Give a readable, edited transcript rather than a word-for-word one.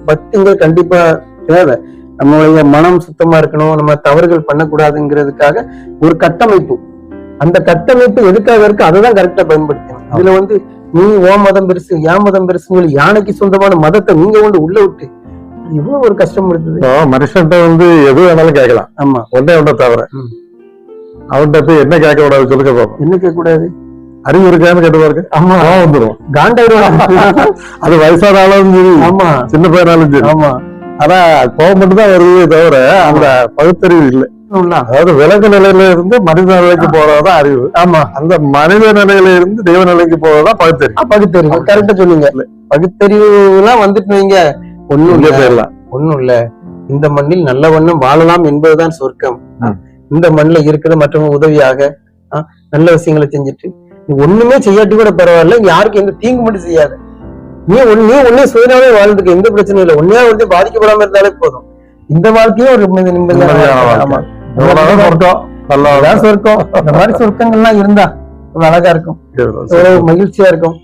பக்திங்க கண்டிப்பா தேவை. நம்மளுடைய மனம் சுத்தமா இருக்கணும், நம்ம தவறுகள் பண்ணக்கூடாதுங்கிறதுக்காக ஒரு கட்டமைப்பு. அந்த கட்டமைப்பு எதுக்காக இருக்கு, அதைதான் கரெக்டா பயன்படுத்தணும். இதுல நீ ஓ மதம் பெருசு, என் மதம் பெருசுன்னு சொல்லி யானைக்கு சொந்தமான மதத்தை நீங்க உள்ள விட்டு இவ்வளவு ஒரு கஷ்டம் இருக்குது. மனுஷன்ட்ட எது வேணாலும் கேட்கலாம். ஆமா, ஒன்னே ஒன்றை தவிர அவன்கிட்ட போய் என்ன கேட்க கூடாது சொல்லுங்க பாப்போம். என்ன கேட்க கூடாது? அறிவு இருக்கான்னு கேட்டு பாருங்க. ஆமா, வந்துடும். காண்டாயிரம். அது வயசானாலும் சரி, ஆமா, சின்ன பையனாலும் சரி. ஆமா, ஆனா கோபம் மட்டும் தான் வருதே தவிர அந்த பகுத்தறிவு இல்லை. அதாவது விலங்கு நிலையில இருந்து மனித நிலைக்கு போறதுதான் அறிவு. ஆமா, அந்த மனித நிலையில இருந்து தெய்வ நிலைக்கு போறதுதான் பகுத்தறிவு. பகுத்தறிவு கரெக்டா சொன்னீங்க. பகுத்தறிவு எல்லாம் வந்துட்டு வைங்க, ஒண்ணும் இல்ல. இந்த மண்ணில் நல்ல வண்ணம் வாழலாம் என்பதுதான் சொர்க்கம். இந்த மண்ணில இருக்கிற மற்றவங்க உதவியாக நல்ல விஷயங்களை செஞ்சுட்டு நீ ஒண்ணுமே செய்யாட்டி கூட பரவாயில்ல, யாருக்கும் எந்த தீங்கு மட்டும் செய்யாது. நீ ஒன்னே சுயனாவே வாழ்ந்துக்க, எந்த பிரச்சனையும் இல்லை. ஒன்னே பாதிக்கப்படாம இருந்தாலே போதும். இந்த வாழ்க்கையும் ஒரு நிம்மதியான சொர்க்கம். இந்த மாதிரி சொர்க்கங்கள்லாம் இருந்தா அழகா இருக்கும், மகிழ்ச்சியா இருக்கும்.